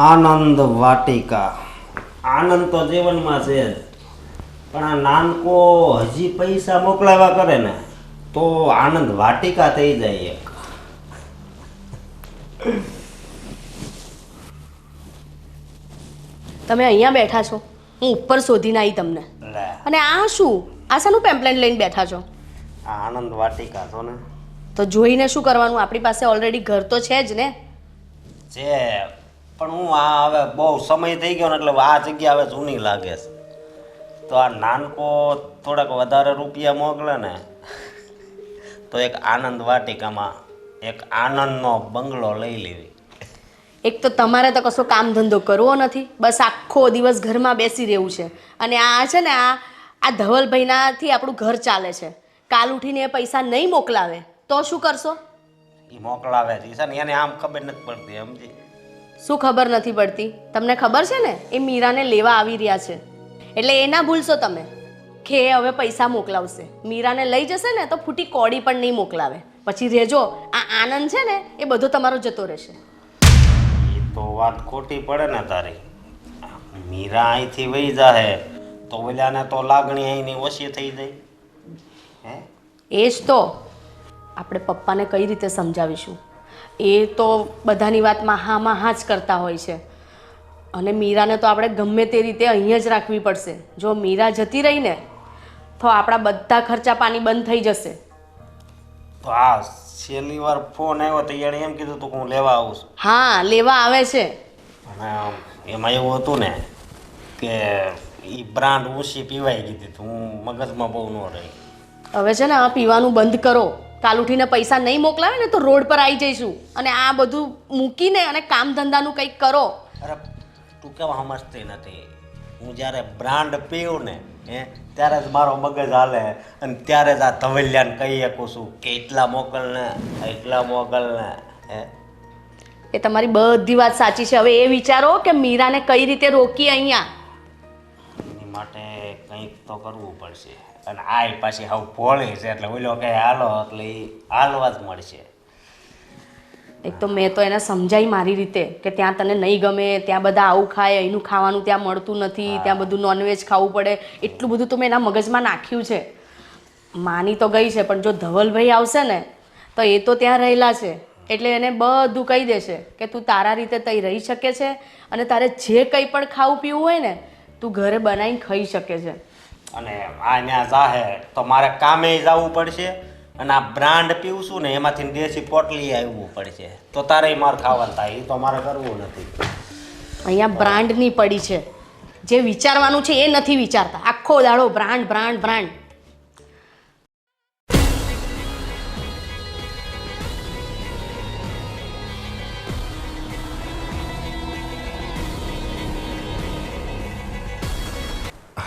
આનંદ વાટિકા. આનંદ તો જીવનમાં છે જ, પણ આ નાનકો હજી પૈસા મોકલાવ્યા કરે ને તો આનંદ વાટિકા થઈ જાય એક. તમે અહીંયા બેઠા છો, હું ઉપર શોધીને આવી તમને. લે, અને આ શું? આ શાનું પેમ્પલેટ લઈને બેઠા છો? આ આનંદ વાટિકા છો ને, તો જોઈને શું કરવાનું? આપણી પાસે ઓલરેડી ઘર તો છે જ ને. છે પણ હું આ હવે બહુ સમય થઈ ગયો ને એટલે આ જગ્યા હવે જૂની લાગે છે. તો આ નાનકો થોડાક વધારે રૂપિયા મોકલે ને તો એક આનંદ વાટિકામાં એક આનંદનો બંગલો લઈ લેવી. એક તો તમારે તો કશો કામ ધંધો કરવો નથી, બસ આખો દિવસ ઘરમાં બેસી રહેવું છે. અને આ છે ને આ ધવલભાઈનાથી આપણું ઘર ચાલે છે. કાલ ઉઠીને એ પૈસા નહીં મોકલાવે તો શું કરશો? એ મોકલાવે છે ને એને આમ ખબર નથી પડતી. સમજી? શું ખબર નથી પડતી? તમને ખબર છે ને એ મીરાને લેવા આવી રહ્યા છે, એટલે એ ના ભૂલશો તમે કે એ હવે પૈસા મોકલાવશે. મીરાને લઈ જશે ને તો ફૂટી કોડી પણ નહીં મોકલાવે. પછી રહેજો, આ આનંદ છે ને એ બધો તમારો જતો રહેશે. એ તો વાત ખોટી પડે ને તારી. મીરા અહીંથી વહી જાહે તો ઓલાને તો લાગણી અહીંની ઓછી થઈ જાય. હે, એ જ તો આપણે પપ્પાને કઈ રીતે સમજાવીશું? એ તો બધાની વાતમાં હામાં હા જ કરતા હોય છે. અને મીરાને તો આપણે ગમે તે રીતે અહીંયા જ રાખવી પડશે. જો મીરા જતી રહી ને તો આપણા બધા ખર્ચા પાણી બંધ થઈ જશે. તો આ છેલ્લી વાર ફોન આવ્યો તો એણે એમ કીધું તું કે હું લેવા આવું છું. હા, લેવા આવે છે. અને એમાં એવું હતું ને કે એ બ્રાન્ડ ઊંચી પીવાઈ ગઈ હતી તો હું મગજમાં બહુ ન રહી. હવે છે ને આ પીવાનું બંધ કરો. કાલ ઉઠીને પૈસા નહીં મોકલાવે ને તો રોડ પર આવી જઈશું. અને આ બધું મૂકીને અને કામ ધંધાનું કંઈક કરો. અરે તું કેવા સમજતી નથી. હું જ્યારે બ્રાન્ડ પીવું ને ત્યારે જ મારો મગજ હાલે અને ત્યારે જ આ ધવલિયાને કહી શકું છું કે એટલા મોકલ ને એટલા મોકલ ને. એ તમારી બધી વાત સાચી છે. હવે એ વિચારો કે મીરાને કઈ રીતે રોકી અહીંયા. એની માટે કંઈક તો કરવું પડશે. અને આ પાછી હાવ ભોળી છે એટલે ઓલો કંઈ હાલો એટલે એ હાલવા જ મળશે. એક તો મેં તો એને સમજાઈ મારી રીતે કે ત્યાં તને નહીં ગમે, ત્યાં બધા આવું ખાય, અહીંનું ખાવાનું ત્યાં મળતું નથી, ત્યાં બધું નોનવેજ ખાવું પડે, એટલું બધું તો મેં એના મગજમાં નાખ્યું છે. માની તો ગઈ છે, પણ જો ધવલભાઈ આવશે ને તો એ તો ત્યાં રહેલા છે એટલે એને બધું કહી દેશે કે તું તારા રીતે તઈ રહી શકે છે અને તારે જે કંઈ પણ ખાવું પીવું હોય ને તું ઘરે બનાવીને ખાઈ શકે છે. અને આ ત્યાં જાહે તો મારે કામે જવું પડશે અને આ બ્રાન્ડ પીવું ને એમાંથી દેશી પોટલી આવવું પડશે તો તારે મારે ખાવાનું થાય. એ તો મારે કરવું નથી. અહીંયા બ્રાન્ડની પડી છે. જે વિચારવાનું છે એ નથી વિચારતા. આખો દાડો બ્રાન્ડ બ્રાન્ડ બ્રાન્ડ.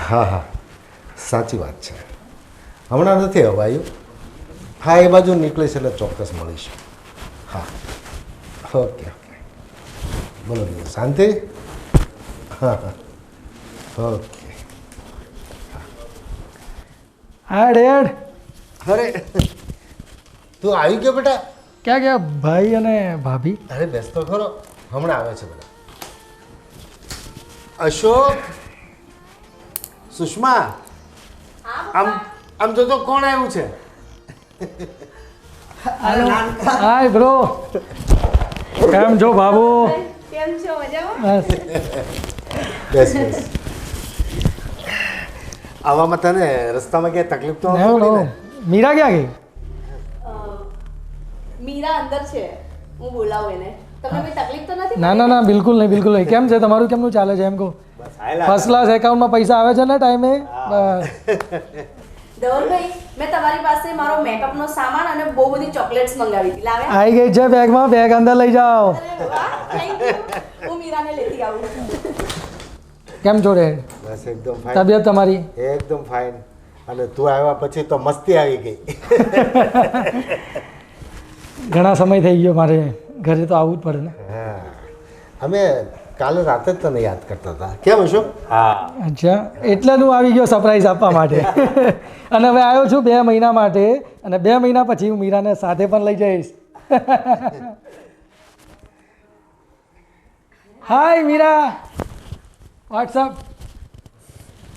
હા હા, સાચી વાત છે. હમણાં નથી અવાયું. હા, એ બાજુ નીકળીશ એટલે ચોક્કસ મળીશું. હા, ઓકે ઓકે. બોલો બોલો, શાંતિ? હા હા, ઓકે. હા ડેડ. અરે તું આવી ગયો બેટા? ક્યાં ગયા ભાઈ અને ભાભી? અરે બેસતો ખરો, હમણાં આવે છે બધા. અશોક, સુષ્મા, આમ તો કોણ આવ્યું છે? હાય બ્રો, કેમ છો બાબુ? કેમ છો? મજામાં? બેસ બેસ. આવામાં તને રસ્તામાં ક્યાંય તકલીફ તો નથી પડી ને? મીરા ક્યાં ગઈ? મીરા અંદર છે, હું બોલાવું એને. તમને કોઈ તકલીફ તો નથી? ના ના ના, બિલકુલ નહીં બિલકુલ નહીં. કેમ છે તમારું? કેમનું ચાલે છે? એમ કહું ફર્સ્ટ ક્લાસ એકાઉન્ટમાં પૈસા આવે છે ને ટાઈમે? ધવલભાઈ, મેં તમારી પાસે મારો મેકઅપનો સામાન અને બહુ બધી ચોકલેટ્સ મંગાવી હતી. લાવ્યા? આવી ગઈ છે બેગમાં. બેગ અંદર લઈ જાઓ. અરે વાહ, થેન્ક યુ. હું મીરાને લેતી આવું. કેમ છો રે? બસ એકદમ ફાઇન. તબિયત તમારી? એકદમ ફાઇન. અને તું આવ્યા પછી તો મસ્તી આવી ગઈ. ઘણા સમય થઈ ગયો મારે ઘરે, તો આવવું જ પડે ને. હા, અમે કાલે રાતે જ તને યાદ કરતા હતા. કેમ અશોક? હા, અચ્છા, એટલે હું આવી ગયો સરપ્રાઈઝ આપવા માટે. અને હવે આવ્યો છું 2 મહિના માટે, અને 2 મહિના પછી હું મીરાને સાથે પણ લઈ જઈશ. હાય મીરા વોટ્સઅપ.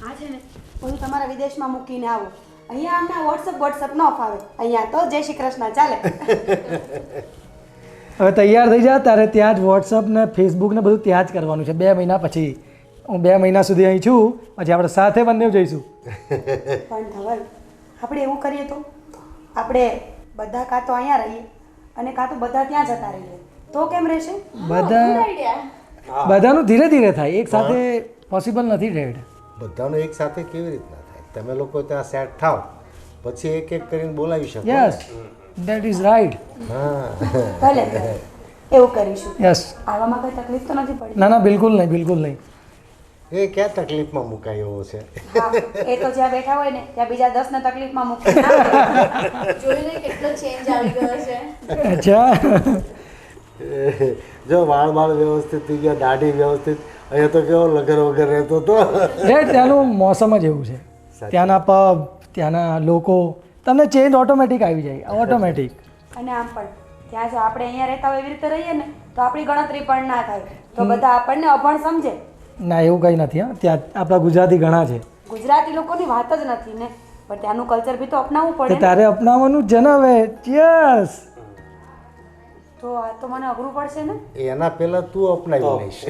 હા છે ને હું તમારા વિદેશમાં મૂકીને આવું. અહીંયા અમને વોટ્સઅપ ન ફાવે. અહીંયા તો જય શ્રી કૃષ્ણ ચાલે. હવે તૈયાર થઈ જા, તારે ત્યાં જ વોટ્સઅપ ને ફેસબુક ને બધું ત્યાં જ કરવાનું છે 2 મહિના પછી. હું 2 મહિના સુધી અહીં છું, પછી આપણે સાથે બંને જઈશું. પણ ધવલ આપણે એવું કરીએ તો આપણે બધા કાં તો અહીંયા રહીએ અને કાં તો બધા ત્યાં જતા રહીએ તો કેમ રહેશે? બધાનું ધીરે ધીરે થાય, એક સાથે પોસિબલ નથી ડેડ. બધાનું એક સાથે કેવી રીતના થાય? તમે લોકો ત્યાં સેટ થાવ પછી એક એક કરીને બોલાવી શકો. Yes that is right. હા ભલે એવું કરીશું. યસ. આવવામાં કોઈ તકલીફ તો નથી પડી? ના ના બિલકુલ નહીં, બિલકુલ નહીં. એ ક્યાં તકલીફમાં મુકાયો છે? હા એ તો જ્યાં બેઠા હોય ને ત્યાં બીજા 10 ને તકલીફમાં મૂકે. જોઈને કેટલો ચેન્જ આવી ગયો છે. અચ્છા. જો વાળ વ્યવસ્થિત થઈ ગયા, દાઢી વ્યવસ્થિત. અહીંયા તો કેવો લગર વગર રહેતો હતો. ડેડ ત્યાંનું મોસમ જ એવું છે, ત્યાંના પબ, ત્યાંના લોકો, તમને ચેન્જ ઓટોમેટિક આવી જાય, ઓટોમેટિક. અને આમ પણ ત્યાં જો આપણે અહીંયા રહેતા હોય એવી રીતે રહીએ ને તો આપણી ગણતરી પણ ના થાય, તો બધા આપણને અભણ સમજે. ના એવું કંઈ નથી. હા ત્યાં આપણા ગુજરાતી ઘણા છે. ગુજરાતી લોકોની વાત જ નથી ને, પણ ત્યાંનું કલ્ચર બી તો અપનાવવું તો પડે ને. તારે અપનાવવાનું જ ને હવે. યસ. તો આ તો મને અઘરું પડશે ને. એના પહેલા તું અપનાવી લઈશ.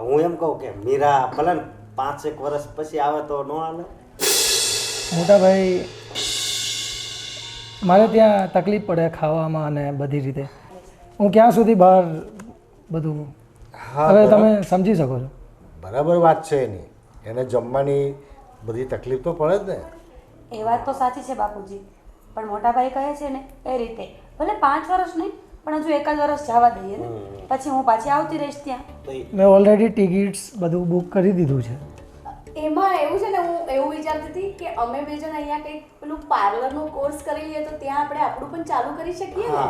હું એમ કહું કે મીરા ભલે ને 5-1 વર્ષ પછી આવે તો ન હાલે? મોટા ભાઈ મારે ત્યાં તકલીફ પડે ખાવામાં અને બધી રીતે. હું ક્યાં સુધી બહાર બધું. હા, હવે બરાબર. તમે સમજી શકો છો. બરાબર વાત છે એની. એને જમવાની બધી તકલીફ તો પડે જ ને. એ વાત તો સાચી છે બાપુજી, પણ મોટા ભાઈ કહે છે ને એ રીતે ભલે 5 વર્ષ નહીં પણ હજુ 1 જ વર્ષ જવા દઈએ ને, પછી હું પાછી આવતી રહીશ ત્યાં. તો મેં ઓલરેડી ટિકિટ્સ બધું બુક કરી દીધું છે. એમાં એવું છે ને, હું એવું વિચારતી હતી કે અમે બે જણ અહીંયા કંઈક પેલું પાર્લરનો કોર્સ કરી લઈએ તો ત્યાં આપણે આપણું પણ ચાલુ કરી શકીએ ને.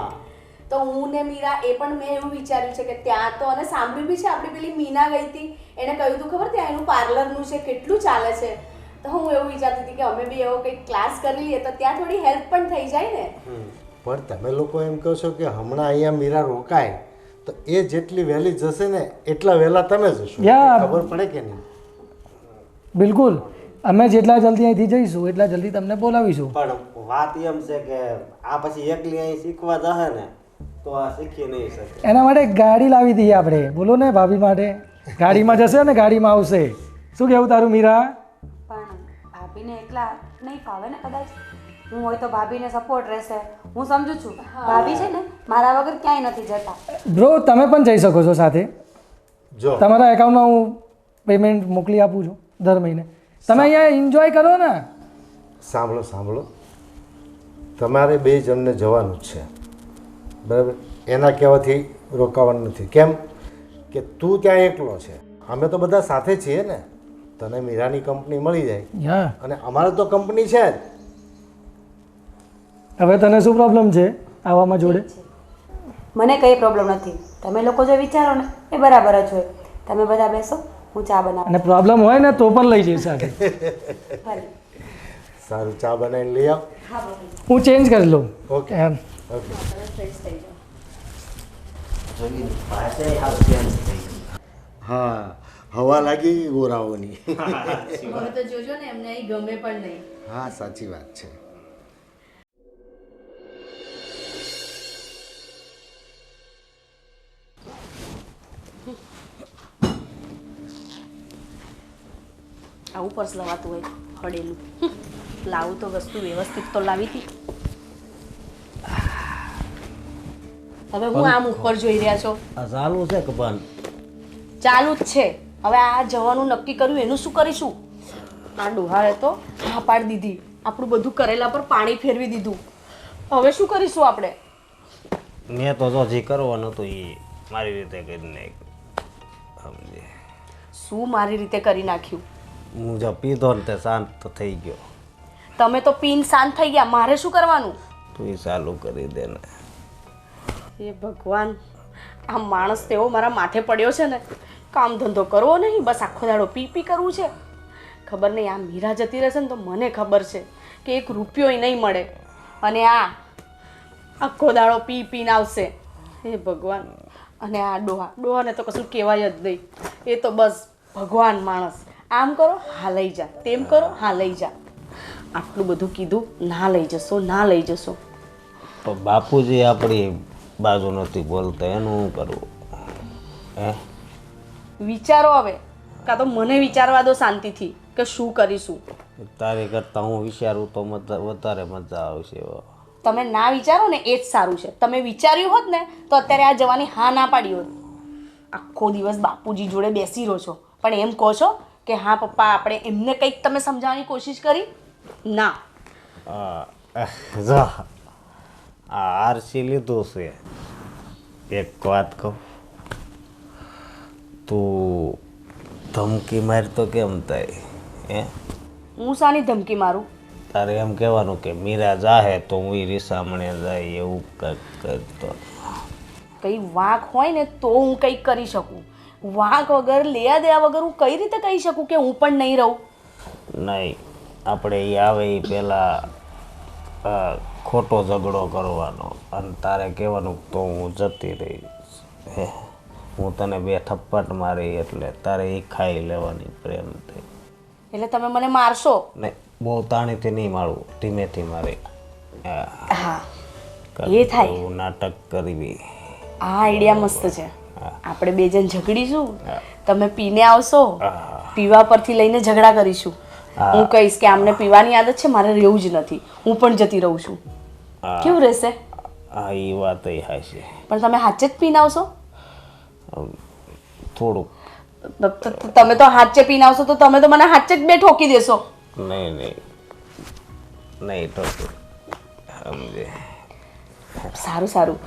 તો હું ને મીરા એ પણ મેં એવું વિચાર્યું છે કે ત્યાં તો, અને સાંભળ્યું બી છે, આપણી પેલી મીના ગઈ હતી એને કહ્યું હતું ખબર ત્યાં એનું પાર્લરનું છે કેટલું ચાલે છે. તો હું એવું વિચારતી હતી કે અમે બી એવો કંઈક ક્લાસ કરી લઈએ તો ત્યાં થોડી હેલ્પ પણ થઈ જાય ને. પણ તમે લોકો એમ કહો છો કે હમણાં અહીંયા મીરા રોકાય તો એ જેટલી વહેલી જશે ને એટલા વહેલા તમે જશો. યા. ખબર પડે કે નહીં? બિલકુલ. અમે જેટલા જલ્દી અહીંથી જઈશું એટલા જલ્દી તમને બોલાવીશું. પણ વાત એમ છે કે આ પછી એકલી અહીં શીખવા જશે ને તો આ શીખી નહીં શકે. એના માટે એક ગાડી લાવી દઈએ આપણે. બોલો ને ભાભી માટે. ગાડીમાં જશે ને ગાડીમાં આવશે. શું કહેવું તારું મીરા? પણ ભાભીને એકલા નહીં ફાવે ને કદાચ. હું હોય તો ભાભીને સપોર્ટ રહેશે. હું સમજુ છું ભાભી છે ને મારા વગર ક્યાંય નથી જતા. બ્રો તમે પણ જઈ શકો છો સાથે. જો તમારા એકાઉન્ટમાં હું પેમેન્ટ મોકલી આપું છું દર મહિને. તમે અહીંયા એન્જોય કરો ને. સાંભળો સાંભળો, તમારે 2 જણને જવાનું જ છે બરાબર. એના કહેવાથી રોકાવાનું નથી. કેમ કે તું ત્યાં એકલો છે, અમે તો બધા સાથે છીએ ને. તને મીરાની કંપની મળી જાય યા. અને અમારે તો કંપની છે જ. હવે તને શું પ્રોબ્લેમ છે આવવામાં જોડે? મને કંઈ પ્રોબ્લેમ નથી. તમે લોકો જે વિચારો ને એ બરાબર જ હોય. તમે બધા બેસો, હું ચા બનાવું. અને પ્રોબ્લેમ હોય ને તો પણ લઈ જઈશ સાથે. ભલે. સારું, ચા બનાવીને લઈ આવ. હા બોલો. હું ચેન્જ કરી લઉં. ઓકે એમ. ઓકે. હા, હવા લાગી ગઈ ગોરાઓની. હવે તો જોજો ને એમને અહીં ગમે પણ નહીં. હા, સાચી વાત છે. આવું પર્સ લવાતું હોય હળેલું. લાવું તો વસ્તુ વ્યવસ્થિત તો લાવી હતી. હવે હું આમ ઉપર જોઈ રહ્યા છો. આ ચાલુ છે કે બંધ? ચાલુ જ છે. હવે આ જવાનું નક્કી કર્યું એનું શું કરીશું? આ ડોહાએ તો હા પાડી દીધી, આપણું બધું કરેલા પર પાણી ફેરવી દીધું. હવે શું કરીશું આપણે? મેં તો જો જે કરવાનું હતું એ મારી રીતે કરી નાખ્યું. સમજે? શું મારી રીતે કરી નાખ્યું? હું જો પીધો ને તે શાંત તો થઈ ગયો. તમે તો પીન શાંત થઈ ગયા, મારે શું કરવાનું? તું એ ચાલુ કરી દે ને. એ ભગવાન, આ માણસ તેવો મારા માથે પડ્યો છે ને, કામ ધંધો કરવો નહીં, બસ આખો દાડો પી પી કરવું છે. ખબર નહીં આ મીરા જતી રહેશે ને તો મને ખબર છે કે 1 રૂપિયો નહીં મળે, અને આ આખો દાડો પી પીને આવશે. હે ભગવાન, અને આ ડોહાને તો કશું કહેવાય જ નહીં. એ તો બસ ભગવાન માણસ. આમ કરો હા લઈ જા, તેમ કરો હા લઈ જા. આટલું બધું કીધું ના લઈ જશો, ના લઈ જશો. તો બાપુજી આપણી બાજુ નથી બોલતા, એનું શું કરવું? હે વિચારો હવે, કાં તો મને વિચારવા દો શાંતિથી કે શું કરીશું. તારી કરતાં હું વિચારું તો વધારે મજા આવશે. તમે ના વિચારો ને એ જ સારું છે. તમે વિચાર્યું હોત ને તો અત્યારે આ જવાની હા ના પાડી હોત. આખો દિવસ બાપુજી જોડે બેસી રહો છો, પણ એમ કહો છો કે હા પપ્પા આપણે એમને કંઈક તમે સમજાવવાની કોશિશ કરી? ના. જો આ આરસી લીધું છે, એક વાત કહું, તું ધમકી માર તો કેમ થાય? હે હું શાની ધમકી મારું? તારે એમ કહેવાનું કે મીરા જાહે તો હું એ રીસામણે જાય, એવું કંઈક કરતો. કંઈ વાંક હોય ને તો હું કંઈક કરી શકું. વાંક વગર લેયા દેયા વગર હું કઈ રીતે કહી શકું કે હું પણ નહીં રહું? નહીં, આપણે એ આવે એ પહેલાં ખોટો ઝઘડો કરવાનો અને તારે કહેવાનું તો હું જતી રહીશ. હે હું તને 2 થપ્પડ મારી એટલે તારે એ ખાઈ લેવાની પ્રેમથી. એટલે તમે મને મારશો? નહીં, બહુ તાણીથી નહીં મારું, ધીમેથી મારે. હા એ થાય. એવું નાટક કરવી. આ આઈડિયા મસ્ત છે. આપણે 2 જણ ઝઘડીશું, તમે પીને આવશો, પીવા પરથી લઈને ઝઘડા કરીશું. હું કહીશ કે આમને પીવાની આદત છે, મારે રહેવું જ નથી, હું પણ જતી રહું છું. કેવું રહેશે? હા એ વાત હાશે. પણ તમે હાચે જ પીને આવશો? થોડુંક. તમે તો હાચે પીને આવશો તો તમે તો મને હાચે જ 2 ઠોકી દેશો. નહીં તો સમજે. સારું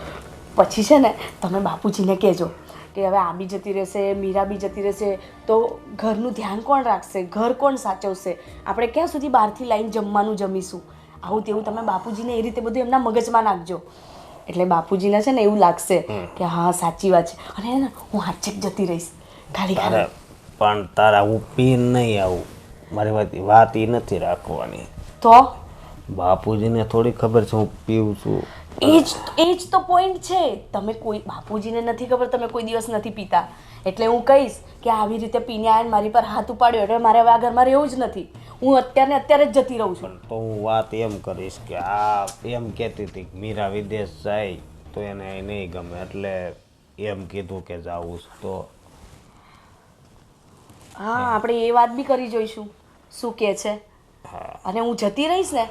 પછી છે ને તમે બાપુજીને કહેજો કે હવે આ બી જતી રહેશે, મીરા બી જતી રહેશે તો ઘરનું ધ્યાન કોણ રાખશે, ઘર કોણ સાચવશે, આપણે ક્યાં સુધી બહારથી લાવીને જમવાનું જમીશું? આવું તેવું તમે બાપુજીને એ રીતે બધું એમના મગજમાં નાખજો. એટલે બાપુજીને છે ને એવું લાગશે કે હા સાચી વાત છે, અને હું હાચે જ જતી રહીશ. ખાલી પણ તારા હું પીન નહીં આવું, મારી વાત એ નથી રાખવાની. તો બાપુજીને થોડી ખબર છે હું પીવું છું. એ જ તો પોઈન્ટ છે. તમે કોઈ બાપુજીને નથી ખબર તમે કોઈ દિવસ નથી પીતા, એટલે હું કહીશ કે આવી રીતે પીને આવીને મારી પર હાથ ઉપાડ્યો એટલે મારે હવે આ ઘરમાં રહેવું જ નથી, હું અત્યારે જ જતી રહું છું. તો હું વાત એમ કરીશ કે આ એમ કહેતી હતી કે મીરા વિદેશ જાય તો એને નહીં ગમે, એટલે એમ કીધું કે જાવું તો. હા આપણે એ વાત બી કરી જોઈશું શું કહે છે. અને હું જતી રહીશ ને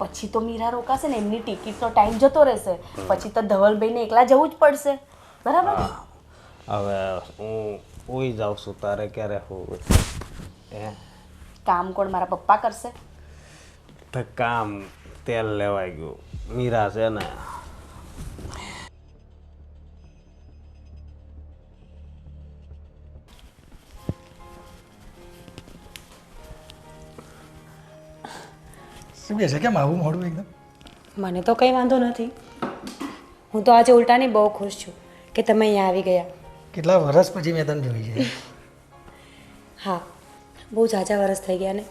પછી તો મીરા રોકાશે ને, એમની ટિકિટનો ટાઈમ જતો રહેશે, પછી તો ધવલભાઈને એકલા જવું જ પડશે. બરાબર? હવે હું ઉઈ જાઉં છું, તારે ક્યારે હોવું? કામ કોણ? મારા પપ્પા કરશે? તો કામ તેલ લેવાઈ ગયું, મીરા છે ને. શું કહે છે? કેમ આવું મોડું એકદમ? મને તો કંઈ વાંધો નથી. હું તો આજે ઉલટાની બહુ ખુશ છું કે તમે અહીંયા આવી ગયા. કેટલા વર્ષ પછી મેં તને જોઈ છે. હા બહુ ઝાઝા વર્ષ થઈ ગયા ને,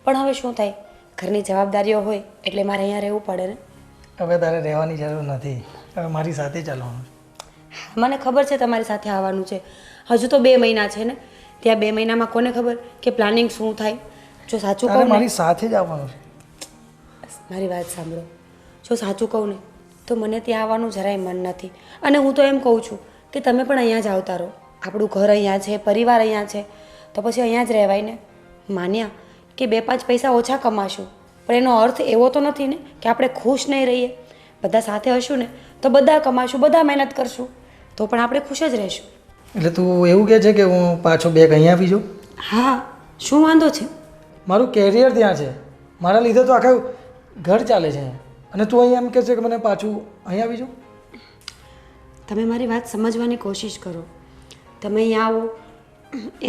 પણ હવે શું થાય, ઘરની જવાબદારીઓ હોય એટલે મારે અહીંયા રહેવું પડે ને. હવે તારે રહેવાની જરૂર નથી, હવે મારી સાથે ચાલવાનું. મને ખબર છે તમારી સાથે આવવાનું છે, હજુ તો 2 મહિના છે ને. ત્યાં 2 મહિનામાં કોને ખબર કે પ્લાનિંગ શું થાય. જો સાચું કહું મારી સાથે જ આવવાનું છે. મારી વાત સાંભળો, જો સાચું કહું ને તો મને ત્યાં આવવાનું જરાય મન નથી, અને હું તો એમ કહું છું કે તમે પણ અહીંયા જ આવતા રહો. આપણું ઘર અહીંયા છે, પરિવાર અહીંયા છે, તો પછી અહીંયા જ રહેવાય ને. માન્યા કે 2-5 પૈસા ઓછા કમાશું, પણ એનો અર્થ એવો તો નથી ને કે આપણે ખુશ નહીં રહીએ. બધા સાથે હશું ને તો બધા કમાશું, બધા મહેનત કરશું, તો પણ આપણે ખુશ જ રહીશું. એટલે તું એવું કહે છે કે હું પાછો બેગ અહીંયા આવી જાઉં? હા, શું વાંધો છે? મારું કેરિયર ત્યાં છે, મારા લીધે તો આખા ઘર ચાલે છે, અને તું અહીંયા એમ કહે છે કે મને પાછું અહીંયા આવી જાઉં? તમે મારી વાત સમજવાની કોશિશ કરો. તમે અહીંયા આવો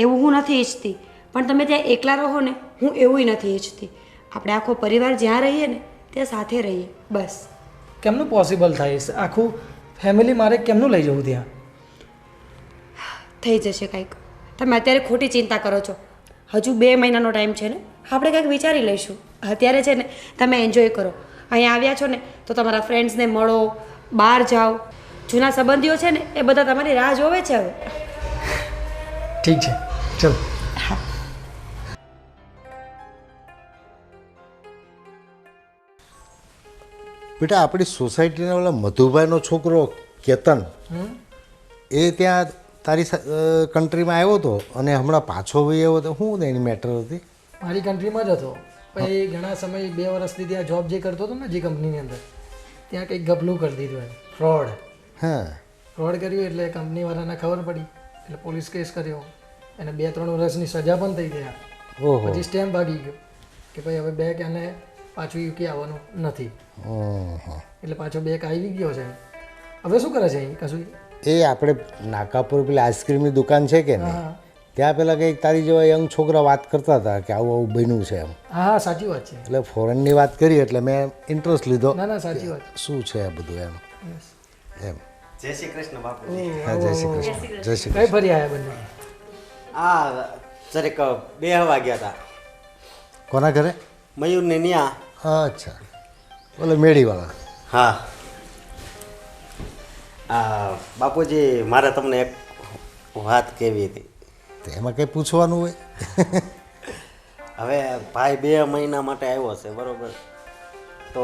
એવું હું નથી ઈચ્છતી, પણ તમે ત્યાં એકલા રહો ને હું એવું નથી ઈચ્છતી. આપણે આખો પરિવાર જ્યાં રહીએ ને ત્યાં સાથે રહીએ, બસ. કેમનું પોસિબલ થાય? આખું ફેમિલી મારે કેમનું લઈ જવું ત્યાં? થઈ જશે કંઈક. તમે અત્યારે ખોટી ચિંતા કરો છો. હજુ 2 મહિનાનો ટાઈમ છે ને, આપણે કંઈક વિચારી લઈશું. અત્યારે છે ને તમે એન્જોય કરો. અહીંયા આવ્યા છો ને તો તમારા ફ્રેન્ડ્સને મળો, બહાર જાઓ. જૂના સંબંધીઓ છે ને એ બધા તમારી રાહ જોવે છે હવે. ઠીક છે ચલો. બેટા આપણી સોસાયટીના ઓલા મધુભાઈનો છોકરો કેતન એ ત્યાં તારી કન્ટ્રીમાં આવ્યો હતો અને હમણાં પાછો ભાઈ આવ્યો તો શું એની મેટર હતી? મારી કન્ટ્રીમાં જ હતો પણ એ ઘણા સમય 2 વર્ષથી ત્યાં જોબ જે કરતો હતો ને જે કંપનીની અંદર ત્યાં કંઈક ગપલું કરી દીધું એમ ફ્રોડ હા કર્યું એટલે કંપનીવાળાને ખબર પડી એટલે પોલીસ કેસ કર્યો અને 2-3 વર્ષની સજા પણ થઈ ગયા. ઓહો પછી સ્ટેમ્પ ભાગી ગયો કે ભાઈ હવે બેક અને પાછું યુકે આવવાનું નથી ઓહો. એટલે પાછો બેક આવી ગયો છે. હવે શું કરે છે અહીં કશું? એ આપણે નાકાપુર પેલી આઈસ્ક્રીમની દુકાન છે કે નહીં હા ત્યાં પેલા કંઈક તારી જેવા યંગ છોકરા વાત કરતા હતા કે આવું આવું બન્યું છે એમ હા સાચી વાત છે. એટલે ફોરેનની વાત કરી એટલે મેં ઇન્ટરેસ્ટ લીધો ના ના સાચી વાત શું છે આ બધું એમ એમ જય શ્રી કૃષ્ણ બાપુ. હા જય શ્રી કૃષ્ણ જય શ્રી કઈ ફરી આવ્યા બંને? આ જરીક બેહવા ગયા હતા કૃષ્ણ કોના ઘરે? મયુરને ન્યા. અચ્છા ઓલે મેડીવાળા. હા બાપુજી મારે તમને એક વાત કહેવી હતી. તો એમાં કંઈ પૂછવાનું હોય? હવે ભાઈ 2 મહિના માટે આવ્યો છે બરોબર, તો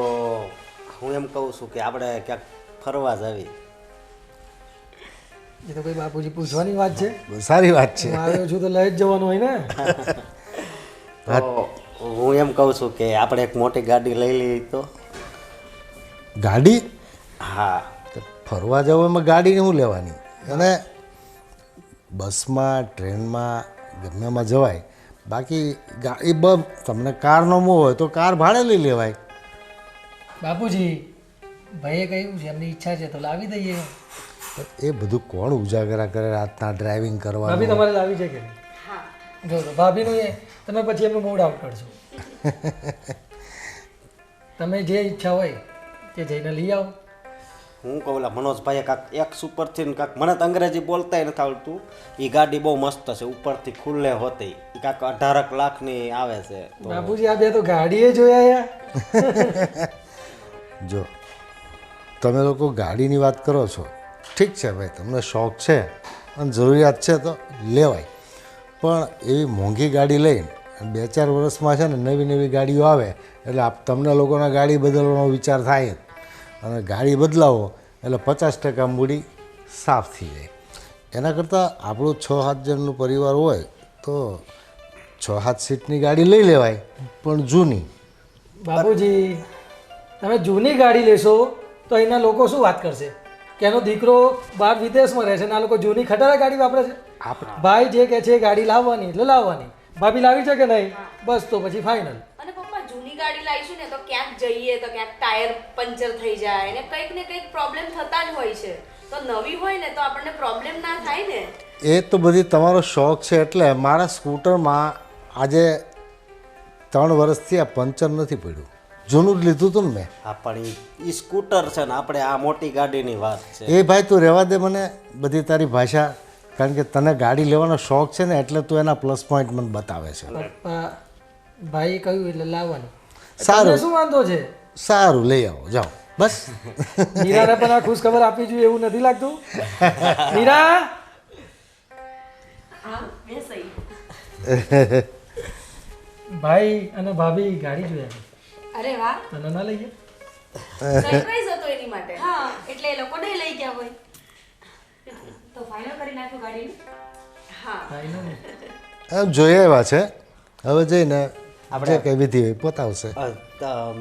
હું એમ કહું છું કે આપણે ક્યાંક ફરવા જાવી. એ તો કોઈ બાપુજી પૂછવાની વાત છે. સારી વાત છે. હું આવ્યો છું તો લઈ જ જવાનું હોય ને. તો હું એમ કહું છું કે આપણે એક મોટી ગાડી લઈ લઈએ તો. ગાડી? હા તો ફરવા જવું એમાં ગાડી શું લેવાની? અને બસમાં ટ્રેનમાં ગમે એમાં જવાય. બાકી ગાડી તમને કારનો મોહ હોય તો કાર ભાડે લઈ લેવાય. બાપુજી ભાઈએ કહ્યું છે એમની ઈચ્છા છે તો લાવી દઈએ. એ બધું કોણ ઉજાગરા કરે રાતના ડ્રાઇવિંગ ભાભી કરવાનું? તમારે લાવી છે કે નહીં? જો તો ભાભીનું એ તમે પછી એમનું મૂડ આઉટ કરશો. તમે જે ઈચ્છા હોય તે જઈને લઈ આવો. હું કહું ઓલા મનોજભાઈએ કાંક એક ઉપરથી ને કાંક મને તો અંગ્રેજી બોલતાય નથી આવડતું. એ ગાડી બહુ મસ્ત છે, ઉપરથી ખુલ્લે હોતી એ કાંક 18 લાખની આવે છે. તો બાપુજી આ બે તો ગાડીએ જોયા યાર. જો તમે લોકો ગાડીની વાત કરો છો ઠીક છે ભાઈ, તમને શોખ છે અને જરૂરિયાત છે તો લેવાય. પણ એવી મોંઘી ગાડી લઈને 2-4 વર્ષમાં છે ને નવી નવી ગાડીઓ આવે એટલે તમને લોકોના ગાડી બદલવાનો વિચાર થાય જ. અને ગાડી બદલાવો એટલે 50% મૂડી સાફ થઈ જાય. એના કરતાં આપણું 6-7 જણનું પરિવાર હોય તો 6-7 સીટની ગાડી લઈ લેવાય, પણ જૂની. બાપુજી તમે જૂની ગાડી લેશો તો અહીંના લોકો શું વાત કરશે કે એનો દીકરો બહાર વિદેશમાં રહે છે ને આ લોકો જૂની ખટારા ગાડી વાપરે છે. ભાઈ જે કહે છે એ ગાડી લાવવાની એટલે લાવવાની. ભાભી લાવી છે કે નહીં? બસ તો પછી ફાઇનલ. અને પપ્પા જૂની ગાડી લાવીશું ને તો ક્યાંક જઈએ તો ક્યાંક ટાયર પંચર થઈ જાય ને કંઈક પ્રોબ્લેમ થતા જ હોય છે. તો નવી હોય ને તો આપણને પ્રોબ્લેમ ના થાય ને. એ તો બધી તમારો શોખ છે. એટલે મારા સ્કૂટરમાં આજે 3 વર્ષથી આ પંચર નથી પડ્યું. જૂનું જ લીધું હતું ને મેં. હા પણ એ સ્કૂટર છે ને આપણે આ મોટી ગાડીની વાત છે. એ ભાઈ તું રહેવા દે મને બધી તારી ભાષા, કારણ કે તને ગાડી લેવાનો શોખ છે ને એટલે તું એના પ્લસ પોઈન્ટ મને બતાવે છે. પપ્પા ભાઈએ કહ્યું એટલે લાવવાનું. સારું. તમને શું વાંધો છે? સારું લઈ આવો જાઓ બસ. મીરાને પણ આ ખુશ ખબર આપવી જોઈએ એવું નથી લાગતું? મીરા હા એ સહી. ભાઈ અને ભાભી ગાડી જોયા. અરે વાહ. તને ના લઈએ? સરપ્રાઈઝ હતો એની માટે. હા એટલે એ લોકો નહીં લઈ ગયા હોય તો ફાઇનલ કરી નાખ્યું ગાડીનું. હા ફાઇનલ. એમ જોઈ આવ્યા છે, હવે જઈને આપણે કઈ વિધિ હોય પતાવશે.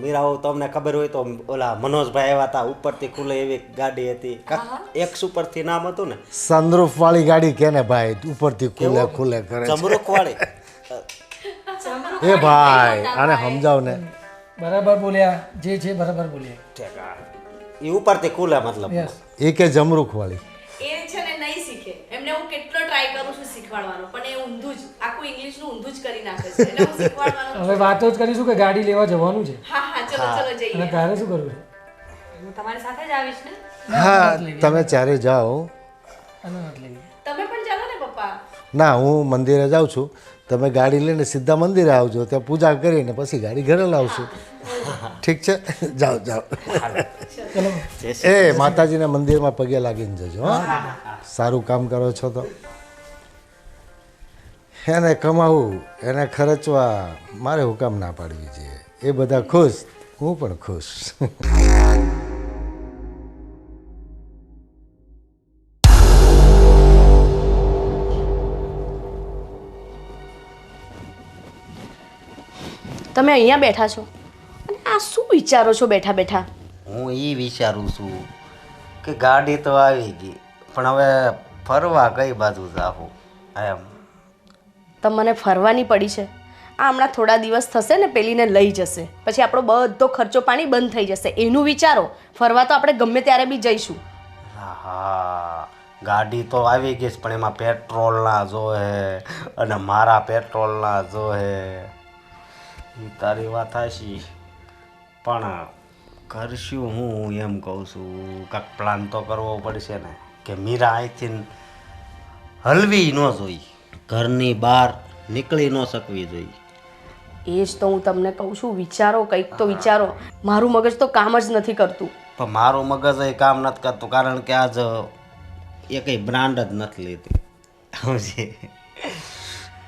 મીરાઓ તમને ખબર હોય તો ઓલા મનોજભાઈ આવ્યા હતા, ઉપરથી ખુલે એવી ગાડી હતી. એક ઉપરથી નામ હતું ને સનરૂફ વાળી ગાડી કે ને ભાઈ, ઉપરથી ખુલે ખુલે કરે છે. ચમરૂક વાળી. એ ભાઈ આને સમજાવ ને. બરાબર બોલ્યા, જે છે બરાબર બોલ્યા. એ ઉપરથી ખુલે મતલબ. યસ. એ કે જમરૂખ વાળી. એ છે ને નહીં શીખે. એમને હું કેટલો ટ્રાય કરું છું શીખવાડવાનો પણ એ ઊંધું જ આખું ઇંગ્લિશનું ઊંધું જ કરી નાખે છે. એટલે હું શીખવાડવાનું. હવે વાતો જ કરીશું કે ગાડી લેવા જવાનું છે હા હા ચલો ચલો અને જઈએ. તારે શું કરવું છે? હું તમારી સાથે જ આવીશ ને. હા તમે ચારે જાઓ. અને નથી લેવી. તમે પણ ચાલો ને પપ્પા. ના, હું મંદિરે જાઉં છું. તમે ગાડી લઈને સીધા મંદિરે આવજો, ત્યાં પૂજા કરીને પછી ગાડી ઘરે લાવશું. ઠીક છે? જાઓ જાઓ. એ માતાજીના મંદિરમાં પગે લાગીને જજો. હા, સારું કામ કરો છો તો. એને કમાવું, એને ખર્ચવા મારે હું કામ ના પાડવી જોઈએ. એ બધા ખુશ, હું પણ ખુશ. તમે અહીંયા બેઠા છો અને આ શું વિચારો છો બેઠા બેઠા? હું એ વિચારું છું કે ગાડી તો આવી ગઈ, પણ હવે ફરવા કઈ બાજુ જાવું એમ. તમને ફરવાની પડી છે. આ હમણાં થોડા દિવસ થશે ને પેલીને લઈ જશે, પછી આપણો બધો ખર્ચો પાણી બંધ થઈ જશે. એનું વિચારો. ફરવા તો આપણે ગમે ત્યારે બી જઈશું. હા, ગાડી તો આવી ગઈ છે, પણ એમાં પેટ્રોલના જોહે અને મારા પેટ્રોલના જોહે. ઈ તારી વાત હાચી, પણ કરશું હું એમ કહું છું, કાંઈક પ્લાન તો કરવો પડશે ને કે મીરા અહીંથી હલવી ન જોઈ, ઘરની બહાર નીકળી ન શકવી જોઈએ. એ જ તો હું તમને કહું છું, વિચારો કંઈક તો વિચારો. મારું મગજ તો કામ જ નથી કરતું. પણ મારું મગજ એ કામ નથી કરતું, કારણ કે આજ એ કંઈ બ્રાન્ડ જ નથી લીધી, સમજી?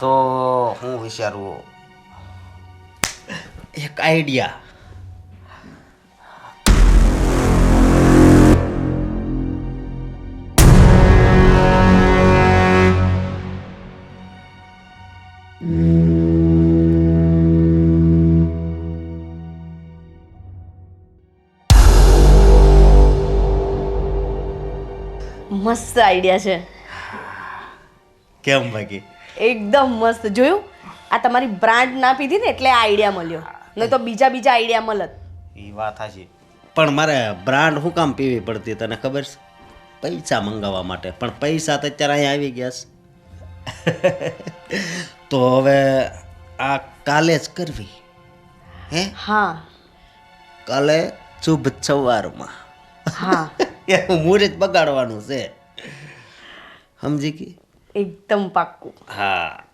તો હું વિચારું એક આઈડિયા. મસ્ત આઈડિયા છે. કેમ બાકી? એકદમ મસ્ત. જોયું, આ તમારી બ્રાન્ડ ના પીધી ને એટલે આ આઈડિયા મળ્યો, નહીં તો બીજા આઈડિયા મળત. એ વાત સાચી, પણ મારે બ્રાન્ડ શું કામ પીવી પડતી તને ખબર છે? પૈસા મંગાવવા માટે. પણ પૈસા તો અત્યારે અહીંયા આવી ગયા છે. તો હવે આ કાલે જ કરવી હે? હા કાલે શુભ સવારમાં હા મુહૂર્ત બગાડવાનું છે, સમજી ગઈ? એકદમ પાક્કું. હા.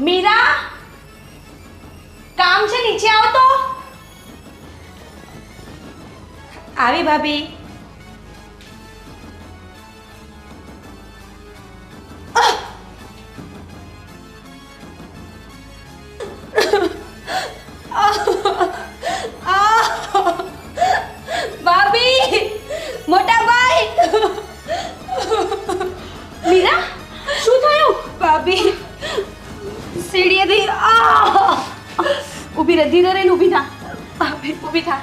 મીરા, કામ છે, નીચે આવો તો. આવી ભાભી. ભાભી, મોટા ભાઈ. મીરા, શું થયું? ભાભી સીડીએથી ઊભી રહે, ધીરે રહીને ઊભી થા. ઊભી થા.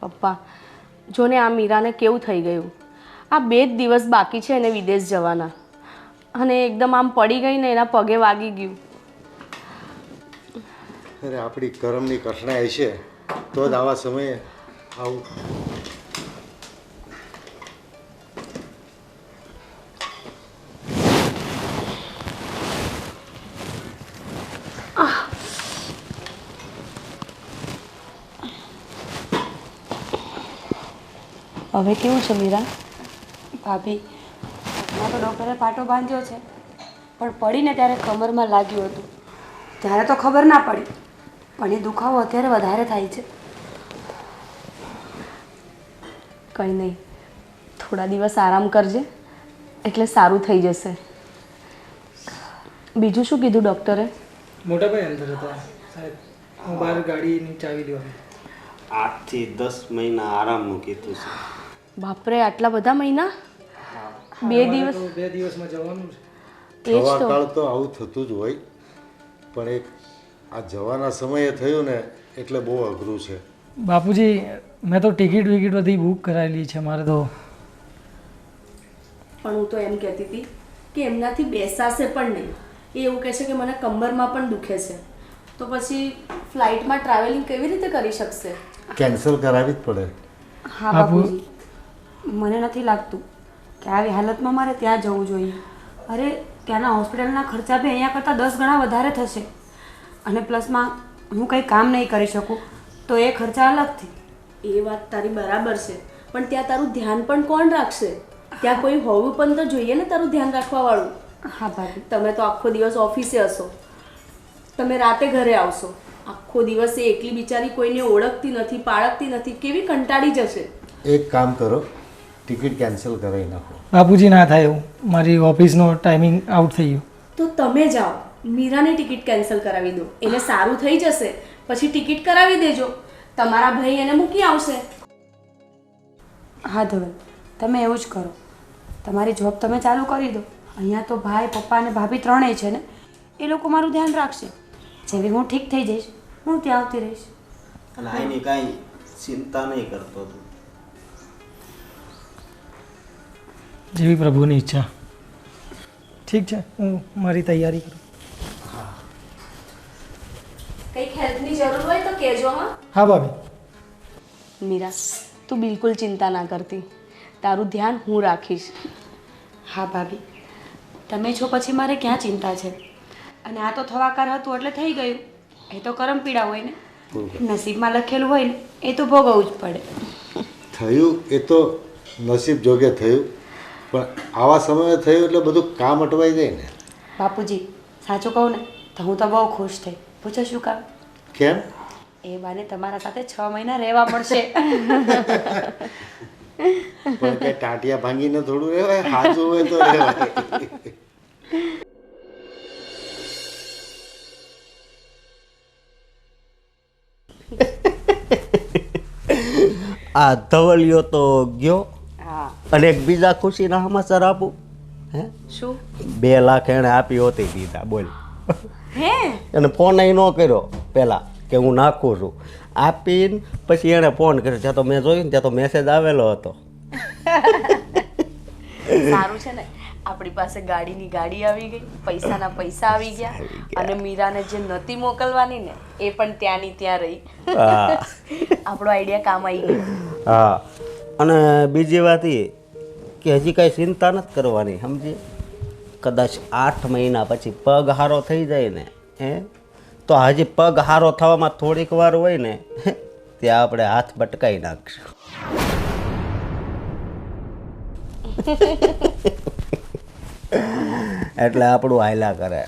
પપ્પા, જો ને આ મીરાને કેવું થઈ ગયું. આ 2 જ દિવસ બાકી છે એને વિદેશ જવાના, અને એકદમ આમ પડી ગઈ ને એના પગે વાગી ગયું. અરે આપણી કરમની કઠણાઈ છે તો જ આવા સમયે આવું. હવે કેવું છે મીરા? ભાભી, હમણાં તો ડૉક્ટરે પાટો બાંધ્યો છે, પણ પડીને ત્યારે કમરમાં લાગ્યું હતું. ત્યારે તો ખબર ના પડી, પણ એ દુખાવો અત્યારે વધારે થાય છે. કંઈ નહીં, થોડા દિવસ આરામ કરજે, એટલે સારું થઈ જશે. બીજું શું કીધું ડૉક્ટરે? મોટા ભાઈ અંદર હતા સાહેબ, હું બહાર ગાડીની ચાવી લેવા. 8 થી 10 મહિના આરામનું કીધું છે. બાપરે, આટલા બધા મહિના? 2 દિવસ? 2 દિવસમાં જવાનું છે. એ જ તો. હવાકાળ તો આવું થતું જ હોય, પણ એક આ જવાના સમયે થયું ને એટલે બહુ અઘરું છે. બાપુજી, મેં તો ટિકિટ વિકિટ બધી બુક કરાવેલી છે મારે તો. પણ હું તો એમ કહેતી હતી કે એમનાથી બેસાશે પણ નહીં. એ એવું કહે છે કે મને કમરમાં પણ દુખે છે, તો પછી ફ્લાઇટમાં ટ્રાવેલિંગ કેવી રીતે કરી શકશે? કેન્સલ કરાવી જ પડે. હા બાપુજી, મને નથી લાગતું કે આવી હાલતમાં મારે ત્યાં જવું જોઈએ. અરે ત્યાંના હોસ્પિટલના ખર્ચા બી અહીંયા કરતાં 10 ગણા વધારે થશે, અને પ્લસમાં હું કંઈ કામ નહીં કરી શકું તો એ ખર્ચા અલગથી. એ વાત તારી બરાબર છે, પણ ત્યાં તારું ધ્યાન પણ કોણ રાખશે? ત્યાં કોઈ હોવું પણ તો જોઈએ ને તારું ધ્યાન રાખવાવાળું. હા ભાભી. તમે તો આખો દિવસ ઓફિસે હશો, તમે રાતે ઘરે આવશો, આખો દિવસ એ એકલી બિચારી કોઈને ઓળખતી નથી, પાળકતી નથી, કેવી કંટાળી જશે. એક કામ કરો, ટિકિટ કેન્સલ કરાવી નાખો. બાપુજી ના થાય એવું, મારી ઓફિસનો ટાઈમિંગ આઉટ થઈ ગયો. તો તમે જાઓ, મીરાની ટિકિટ કેન્સલ કરાવી દો, એને સારું થઈ જશે, પછી ટિકિટ કરાવી દેજો, તમારા ભાઈ એને મૂકી આવશે. હા ધવલ, તમે એવું જ કરો. તમારી જોબ તમે ચાલુ કરી દો. અહીંયા તો ભાઈ, પપ્પા અને ભાભી ત્રણેય છે ને, એ લોકો મારું ધ્યાન રાખશે. જેવી હું ઠીક થઈ જઈશ, હું ત્યાં આવતી રહીશ. અને આની કાંઈ ચિંતા નહીં કરતો તું. જેવી પ્રભુની ઈચ્છા. ઠીક છે, હું મારી તૈયારી કરું. કંઈક હેલ્પની જરૂર હોય તો કહેજો. હા ભાભી. મીરા, તું બિલકુલ ચિંતા ના કરતી, તારું ધ્યાન હું રાખીશ. હા ભાભી, તમે છો પછી મારે ક્યાં ચિંતા છે? અને આ તો થવાકાર હતું એટલે થઈ ગયું. એ તો કરમ પીડા હોય ને, નસીબમાં લખેલું હોય ને એ તો ભોગવવું જ પડે. થયું એ તો નસીબ જોગે થયું, પણ આવા સમયે થયું એટલે બધું કામ અટવાઈ જાય ને. બાપુજી, સાચું કહું ને તો હું તો બહુ ખુશ થઈ. પૂછો શું કામ? કેમ? એ બાને તમારા સાથે 6 મહિના રહેવા મળશે. પણ કઈ ટાંટિયા ભાંગીને થોડું રહેવાય, હાજુ હોય તો રહેવાય. આ ધવલિયો તો ગયો, હા. અને એક બીજા ખુશીના સમાચાર આપું. હે, શું? 2 લાખ એણે આપી હોતી દીધા. બોલ. હે? અને ફોન અહીં ન કર્યો પહેલાં કે હું નાખું છું. આપીને પછી એણે ફોન કર્યો, ત્યાં તો મેં જોયું ને ત્યાં તો મેસેજ આવેલો હતો. સારું છે ને, આપણી પાસે ગાડીની ગાડી આવી ગઈ, પૈસાના પૈસા આવી ગયા, અને મીરાને જે નહોતી મોકલવાની ને એ પણ ત્યાંની ત્યાં રહી. હા. આપણો આઈડિયા કામ આવી ગયો. હા, અને બીજી વાત એ કે હજી કાંઈ ચિંતા નથી કરવાની, સમજી. કદાચ 8 મહિના પછી પગ હારો થઈ જાય ને, તો હજી પગ હારો થવામાં થોડીક વાર હોય ને, ત્યાં આપણે હાથ બટકાઈ નાખશું. એટલે આપણું હાયલા કરે,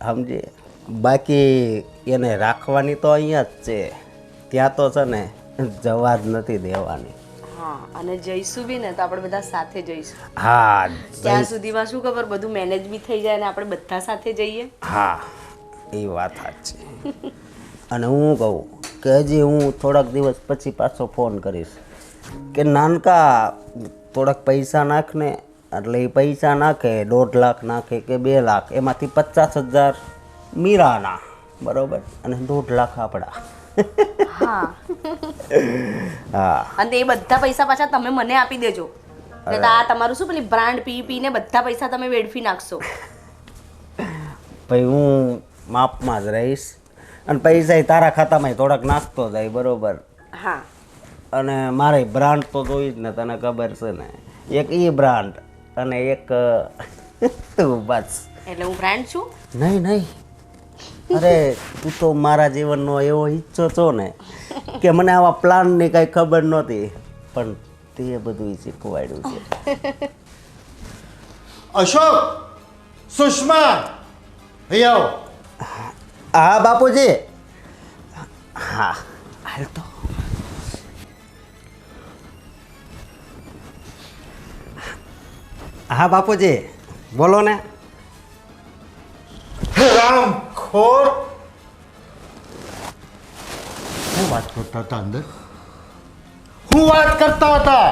સમજી. બાકી એને રાખવાની તો અહીંયા જ છે, ત્યાં તો છે ને જવા જ નથી દેવાની. હા, અને જઈશું બી ને તો આપણે બધા સાથે જઈશું. હા, ત્યાં સુધીમાં શું ખબર, બધું મેનેજ બી થઈ જાય ને આપણે બધા સાથે જઈએ. હા, એ વાત સાચી. અને હું કહું કે હજી હું થોડાક દિવસ પછી પાછો ફોન કરીશ કે નાનકા થોડાક પૈસા નાખ ને. એટલે એ પૈસા નાખે, 1.5 લાખ નાખે કે 2 લાખ, એમાંથી 50,000 મીરાના, બરોબર, અને 1.5 લાખ આપણા. હા. હા. અને એ બધા પૈસા પાછા તમે મને આપી દેજો. એટલે તો આ તમારું શું પેલી બ્રાન્ડ પી પીને બધા પૈસા તમે વેડફી નાખશો. ભાઈ હું માપમાં જ રહીશ, અને પૈસા તારા ખાતામાં થોડાક નાખતો જાય, બરોબર. હા. અને મારે બ્રાન્ડ તો જોઈ જ ને, તને ખબર છે ને. એક ઈ બ્રાન્ડ અને એક તું, બસ. એટલે હું બ્રાન્ડ છું? નહીં નહીં, અરે તું તો મારા જીવનનો એવો હિસ્સો છો ને કે મને આવા પ્લાનની કાંઈ ખબર નહોતી, પણ તે બધું શીખવાડ્યું છે. અશોક, સુષ્મા, અહીં આવો. હા બાપુજી. હા, હાલ તો. હા બાપુજી બોલો ને. રામ ખોર શું વાત કરતા હતા અંદર? શું વાત કરતા હતા?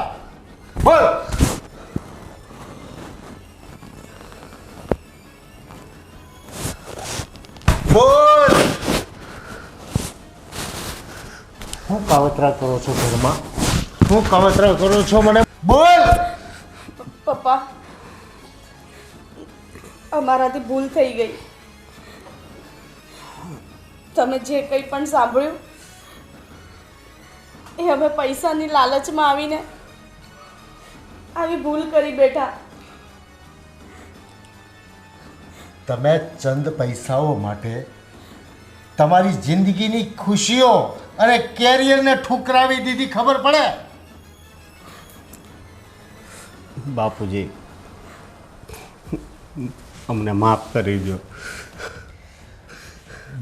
બોલ. બોલ. શું કાવતરા કરો છો ઘરમાં? શું કાવતરા કરો છો મને બોલ. પપ્પા અમારાથી ભૂલ થઈ ગઈ. તમે જે કંઈ પણ સાંભળ્યું એ અમે પૈસાની લાલચમાં આવીને આવી ભૂલ કરી બેઠા. તમે ચંદ પૈસાઓ માટે તમારી જિંદગીની ખુશીઓ અને કેરિયરને ઠુકરાવી દીધી, ખબર પડે? બાપુજી અમને માફ કરી દો.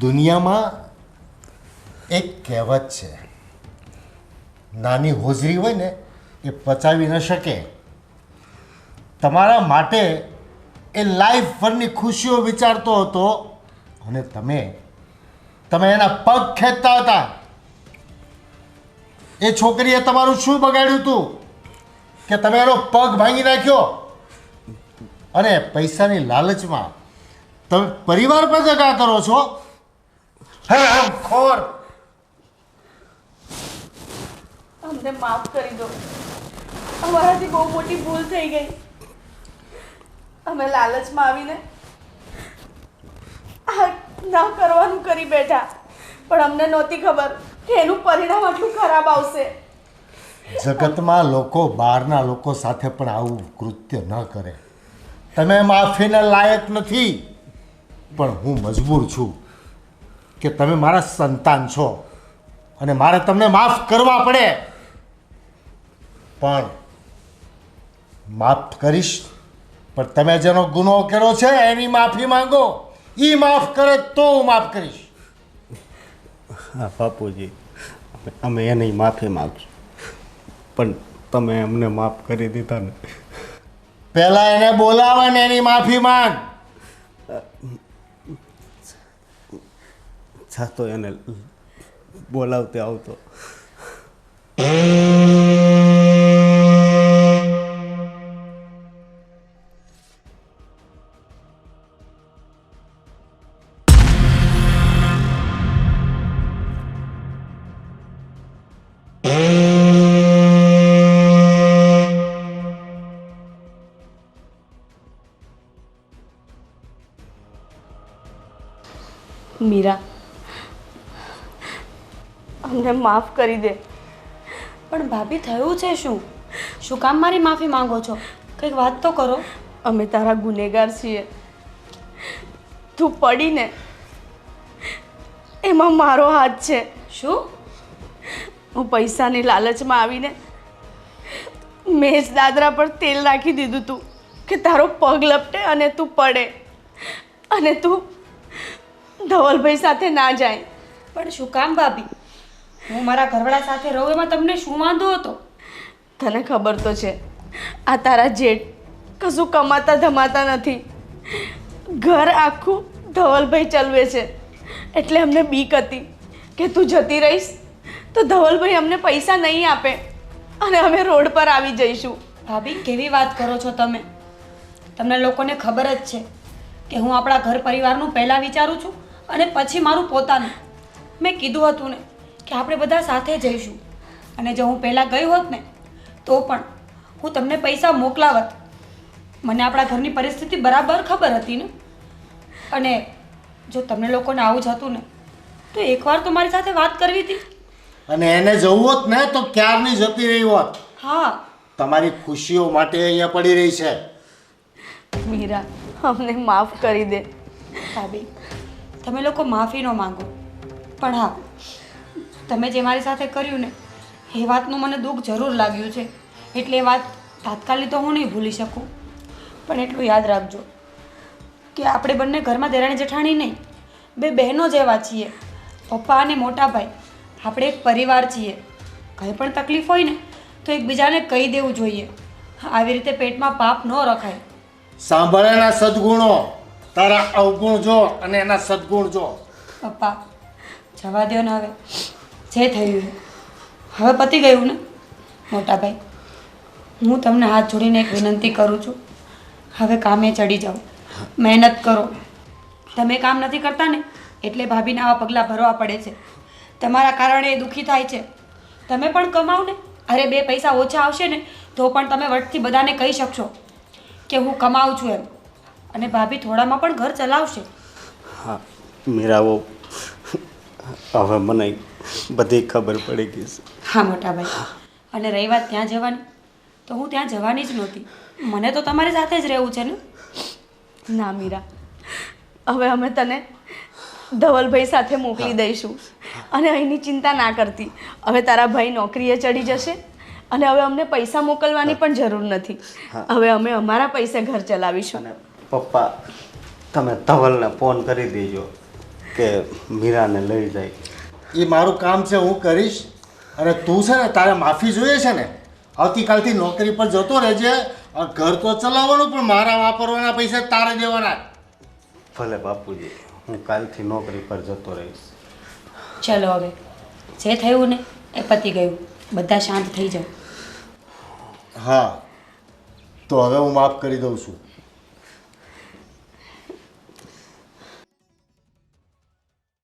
દુનિયામાં એક કહેવત છે, નાની હોજરી હોય ને એ પચાવી ન શકે. તમારા માટે એ લાઈફ ભરની ખુશીઓ વિચારતો હતો અને તમે એના પગ ખેંચતા હતા. એ છોકરીએ તમારું શું બગાડ્યું હતું કે તમે એનો પગ ભાંગી નાખ્યો? અને પૈસાની લાલચમાં તમે પરિવાર પર દગા કરો છો. ખોર. અમને માફ કરી દો. અમારાથી બહુ મોટી ભૂલ થઈ ગઈ. અમે લાલચમાં આવીને આ ના કરવાનું કરી બેઠા, પણ અમને નહોતી ખબર કે એનું પરિણામ આટલું ખરાબ આવશે. જગતમાં લોકો બહારના લોકો સાથે પણ આવું કૃત્ય ન કરે. તમે માફીના લાયક નથી, પણ હું મજબૂર છું કે તમે મારા સંતાન છો અને મારે તમને માફ કરવા પડે. પણ માફ કરીશ, પણ તમે જેનો ગુનો કર્યો છે એની માફી માંગો. એ માફ કરે તો હું માફ કરીશ. હા બાપુજી અમે એની માફી માગશું, પણ તમે અમને માફ કરી દીધા ને. પહેલા એને બોલાવે ને એની માફી માંગ. છાતો એને બોલાવતે આવતો. મીરા, અમને માફ કરી દે. પણ ભાભી થયું છે શું? શું કામ મારી માફી માંગો છો? કંઈક વાત તો કરો. અમે તારા ગુનેગાર છીએ. તું પડીને એમાં મારો હાથ છે. શું? હું પૈસાની લાલચમાં આવીને મેં જ દાદરા પર તેલ નાખી દીધું તું કે તારો પગ લપટે અને તું પડે અને તું ધવલભાઈ સાથે ના જાય. પણ શું કામ ભાભી? હું મારા ઘરવાળા સાથે રહું એમાં તમને શું વાંધો હતો? તને ખબર તો છે આ તારા જેઠ કશું કમાતા ધમાતા નથી. ઘર આખું ધવલભાઈ ચલવે છે, એટલે અમને બીક હતી કે તું જતી રહીશ તો ધવલભાઈ અમને પૈસા નહીં આપે અને અમે રોડ પર આવી જઈશું. ભાભી કેવી વાત કરો છો તમે? તમને લોકોને ખબર જ છે કે હું આપણા ઘર પરિવારનું પહેલાં વિચારું છું અને પછી મારું પોતાનું. મેં કીધું હતું ને કે આપણે બધા સાથે જઈશું, અને જો હું પહેલાં ગઈ હોત ને તો પણ હું તમને પૈસા મોકલાવત. મને આપણા ઘરની પરિસ્થિતિ બરાબર ખબર હતી ને. અને જો તમને લોકોને આવું જ હતું ને તો એકવાર તો મારી સાથે વાત કરવી હતી. અને એને જવું હોત ને તો ક્યારની જતી રહી હોત. હા, તમારી ખુશીઓ માટે અહીંયા પડી રહી છે. મીરા, અમને માફ કરી દે. ભાભી તમે લોકો માફી ન માંગો, પણ હા તમે જે મારી સાથે કર્યું ને એ વાતનું મને દુઃખ જરૂર લાગ્યું છે. એટલે એ વાત તાત્કાલિક તો હું નહીં ભૂલી શકું, પણ એટલું યાદ રાખજો કે આપણે બંને ઘરમાં દેરાણી જેઠાણી નહીં, બે બહેનો જેવા છીએ. પપ્પા અને મોટા ભાઈ આપણે એક પરિવાર છીએ. કંઈ પણ તકલીફ હોય ને તો એકબીજાને કહી દેવું જોઈએ. આવી રીતે પેટમાં પાપ ન રખાય. સાંભળ એના સદગુણો, તારા અવગુણ જો અને એના સદગુણ જો. પપ્પા જવા દો ને, હવે જે થયું એ. હવે પતી ગયું ને. મોટા ભાઈ, હું તમને હાથ જોડીને એક વિનંતી કરું છું, હવે કામે ચડી જાઓ, મહેનત કરો. તમે કામ નથી કરતા ને એટલે ભાભીને આવા પગલાં ભરવા પડે છે. તમારા કારણે એ દુઃખી થાય છે. તમે પણ કમાઓ ને. અરે 2 પૈસા ઓછા આવશે ને તો પણ તમે વટથી બધાને કહી શકશો કે હું કમાઉં છું એમ, અને ભાભી થોડામાં પણ ઘર ચલાવશે. હા મીરાઓ, હવે મને બધી ખબર પડી ગઈ છે. હા મોટા ભાઈ, અને રહી વાત ત્યાં જવાની, તો હું ત્યાં જવાની જ નહોતી. મને તો તમારી સાથે જ રહેવું છે ને. ના મીરા, હવે અમે તને ધવલભાઈ સાથે મોકલી દઈશું અને અહીંની ચિંતા ના કરતી. હવે તારા ભાઈ નોકરીએ ચડી જશે અને હવે અમને પૈસા મોકલવાની પણ જરૂર નથી. હવે અમે અમારા પૈસે ઘર ચલાવીશું. અને પપ્પા, તમે ધવલને ફોન કરી દેજો કે મીરાને લઈ જાય. એ મારું કામ છે, હું કરીશ. અને તું છે ને, તારે માફી જોઈએ છે ને. આવતીકાલથી નોકરી પર જતો રહેજે. ઘર તો ચલાવવાનું, પણ મારા વાપરવાના પૈસા તારે દેવાના. ભલે બાપુજી, હું કાલથી નોકરી પર જતો રહીશ. ચલો હવે જે થયું ને એ પતી ગયું. બધા શાંત થઈ જાઓ. હા, તો હવે હું માફ કરી દઉં છું.